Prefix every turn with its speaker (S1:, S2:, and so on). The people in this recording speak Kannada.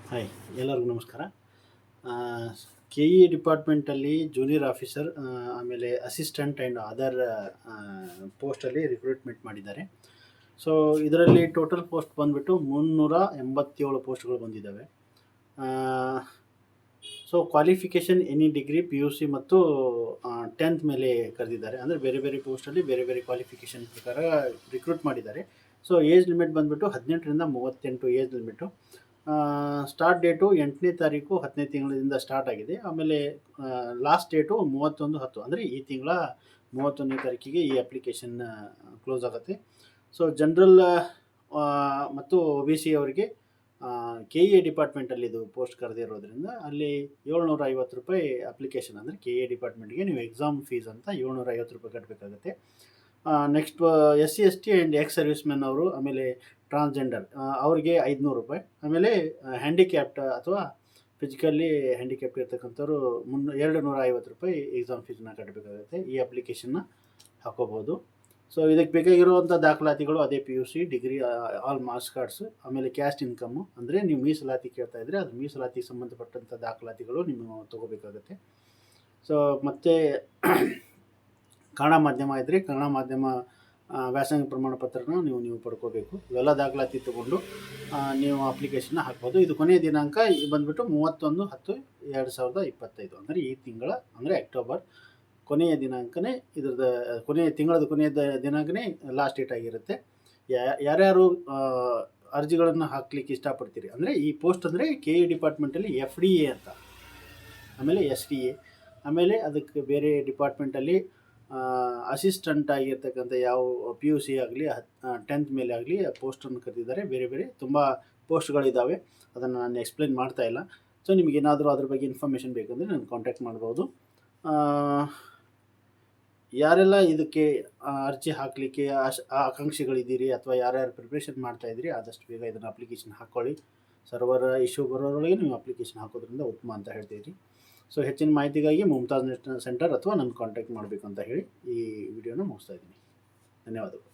S1: ಹಾಯ್, ಎಲ್ಲರಿಗೂ ನಮಸ್ಕಾರ. ಕೆ ಇ ಡಿಪಾರ್ಟ್ಮೆಂಟಲ್ಲಿ ಜೂನಿಯರ್ ಆಫೀಸರ್, ಆಮೇಲೆ ಅಸಿಸ್ಟೆಂಟ್ ಆ್ಯಂಡ್ ಅದರ್ ಪೋಸ್ಟಲ್ಲಿ ರಿಕ್ರೂಟ್ಮೆಂಟ್ ಮಾಡಿದ್ದಾರೆ. ಸೊ ಇದರಲ್ಲಿ ಟೋಟಲ್ ಪೋಸ್ಟ್ ಬಂದುಬಿಟ್ಟು 387 ಪೋಸ್ಟ್ಗಳು ಬಂದಿದ್ದಾವೆ. So qualification any degree PUC ಮತ್ತು 10th ಮೇಲೆ ಕರೆದಿದ್ದಾರೆ. ಅಂದರೆ ಬೇರೆ ಬೇರೆ ಪೋಸ್ಟಲ್ಲಿ ಬೇರೆ ಬೇರೆ ಕ್ವಾಲಿಫಿಕೇಷನ್ ಪ್ರಕಾರ ರಿಕ್ರೂಟ್ ಮಾಡಿದ್ದಾರೆ. ಸೊ ಏಜ್ ಲಿಮಿಟ್ ಬಂದುಬಿಟ್ಟು 18ರಿಂದ 38 ಏಜ್ ಲಿಮಿಟು. ಸ್ಟಾರ್ಟ್ ಡೇಟು 8ನೇ ತಾರೀಕು 10ನೇ ತಿಂಗಳಿಂದ ಸ್ಟಾರ್ಟ್ ಆಗಿದೆ. ಆಮೇಲೆ ಲಾಸ್ಟ್ ಡೇಟು 31/10, ಅಂದರೆ ಈ ತಿಂಗಳ 31ನೇ ತಾರೀಕಿಗೆ ಈ ಅಪ್ಲಿಕೇಶನ್ ಕ್ಲೋಸ್ ಆಗುತ್ತೆ. ಸೊ ಜನರಲ್ ಮತ್ತು OBC ಅವರಿಗೆ ಕೆ ಇ ಡಿಪಾರ್ಟ್ಮೆಂಟಲ್ಲಿ ಇದು ಪೋಸ್ಟ್ ಕರೆದಿರೋದ್ರಿಂದ ಅಲ್ಲಿ 750 ರೂಪಾಯಿ ಅಪ್ಲಿಕೇಶನ್, ಅಂದರೆ ಕೆ ಇ ಡಿಪಾರ್ಟ್ಮೆಂಟ್ಗೆ ನೀವು ಎಕ್ಸಾಮ್ ಫೀಸ್ ಅಂತ 750 ರೂಪಾಯಿ ಕಟ್ಟಬೇಕಾಗುತ್ತೆ. Next SC ST and ex service men ಅವರು, ಆಮೇಲೆ ಟ್ರಾನ್ಸ್ಜೆಂಡರ್ ಅವ್ರಿಗೆ 500 ರೂಪಾಯಿ, ಆಮೇಲೆ ಹ್ಯಾಂಡಿಕ್ಯಾಪ್ಟ್ ಅಥವಾ ಫಿಸಿಕಲಿ ಹ್ಯಾಂಡಿಕ್ಯಾಪ್ಟ್ ಇರ್ತಕ್ಕಂಥವ್ರು 250 ರೂಪಾಯಿ ಎಕ್ಸಾಮ್ ಫೀಸನ್ನ ಕಟ್ಟಬೇಕಾಗುತ್ತೆ. ಈ ಅಪ್ಲಿಕೇಶನ್ನ ಹಾಕೋಬೋದು. ಸೊ ಇದಕ್ಕೆ ಬೇಕಾಗಿರುವಂಥ ದಾಖಲಾತಿಗಳು ಅದೇ PUC, degree, all marks cards, ಆಮೇಲೆ ಕ್ಯಾಸ್ಟ್ ಇನ್ಕಮ್ಮು, ಅಂದರೆ ನೀವು ಮೀಸಲಾತಿ ಕೇಳ್ತಾ ಇದ್ದರೆ ಅದು ಮೀಸಲಾತಿಗೆ ಸಂಬಂಧಪಟ್ಟಂಥ ದಾಖಲಾತಿಗಳು ನೀವು ತೊಗೋಬೇಕಾಗುತ್ತೆ. ಸೊ ಮತ್ತು ಕನ್ನಡ ಮಾಧ್ಯಮ ಇದ್ದರೆ ಕನ್ನಡ ಮಾಧ್ಯಮ ವ್ಯಾಸಂಗ ಪ್ರಮಾಣ ಪತ್ರನ ನೀವು ಪಡ್ಕೋಬೇಕು. ಇವೆಲ್ಲ ದಾಖಲಾತಿ ತೊಗೊಂಡು ನೀವು ಅಪ್ಲಿಕೇಶನ್ನ ಹಾಕ್ಬೋದು. ಇದು ಕೊನೆಯ ದಿನಾಂಕ ಬಂದುಬಿಟ್ಟು 31/10/2025, ಅಂದರೆ ಈ ತಿಂಗಳ, ಅಂದರೆ ಅಕ್ಟೋಬರ್ ಕೊನೆಯ ದಿನಾಂಕನೇ ಇದ್ರದ್ದು ಕೊನೆಯ ದಿನಾಂಕನೇ ಲಾಸ್ಟ್ ಡೇಟ್ ಆಗಿರುತ್ತೆ. ಯಾರ್ಯಾರು ಅರ್ಜಿಗಳನ್ನು ಹಾಕ್ಲಿಕ್ಕೆ ಇಷ್ಟಪಡ್ತೀರಿ, ಅಂದರೆ ಈ ಪೋಸ್ಟ್ ಅಂದರೆ ಕೆ ಇ ಡಿಪಾರ್ಟ್ಮೆಂಟಲ್ಲಿ FDA ಅಂತ, ಆಮೇಲೆ SDA, ಆಮೇಲೆ ಅದಕ್ಕೆ ಬೇರೆ ಡಿಪಾರ್ಟ್ಮೆಂಟಲ್ಲಿ ಅಸಿಸ್ಟೆಂಟ್ ಆಗಿರ್ತಕ್ಕಂಥ ಯಾವ PUC ಆಗಲಿ 10th ಮೇಲೆ ಆಗಲಿ ಪೋಸ್ಟನ್ನು ಕರೆದಿದ್ದಾರೆ. ಬೇರೆ ಬೇರೆ ತುಂಬ ಪೋಸ್ಟ್ಗಳಿದ್ದಾವೆ, ಅದನ್ನು ನಾನು ಎಕ್ಸ್ಪ್ಲೇನ್ ಮಾಡ್ತಾ ಇಲ್ಲ. ಸೊ ನಿಮಗೇನಾದರೂ ಅದ್ರ ಬಗ್ಗೆ ಇನ್ಫಾರ್ಮೇಷನ್ ಬೇಕಂದರೆ ನಾನು ಕಾಂಟ್ಯಾಕ್ಟ್ ಮಾಡ್ಬೋದು. ಯಾರೆಲ್ಲ ಇದಕ್ಕೆ ಅರ್ಜಿ ಹಾಕಲಿಕ್ಕೆ ಆಕಾಂಕ್ಷಿಗಳಿದ್ದೀರಿ ಅಥವಾ ಯಾರ್ಯಾರು ಪ್ರಿಪ್ರೇಷನ್ ಮಾಡ್ತಾಯಿದ್ದೀರಿ, ಆದಷ್ಟು ಬೇಗ ಇದನ್ನು ಅಪ್ಲಿಕೇಶನ್ ಹಾಕ್ಕೊಳ್ಳಿ. ಸರ್ವರ್ ಇಶ್ಯೂ ಬರೋರೊಳಗೆ ನೀವು ಅಪ್ಲಿಕೇಶನ್ ಹಾಕೋದ್ರಿಂದ ಉತ್ತಮ ಅಂತ ಹೇಳ್ತೀರಿ. ಸೊ ಹೆಚ್ಚಿನ ಮಾಹಿತಿಗಾಗಿ ಮುಮ್ತಾಜ್ ನೆಟ್ ಸೆಂಟರ್ ಅಥವಾ ನನ್ನ ಕಾಂಟ್ಯಾಕ್ಟ್ ಮಾಡಬೇಕು ಅಂತ ಹೇಳಿ ಈ ವಿಡಿಯೋನ ಮುಗಿಸ್ತಾ ಇದ್ದೀನಿ. ಧನ್ಯವಾದಗಳು.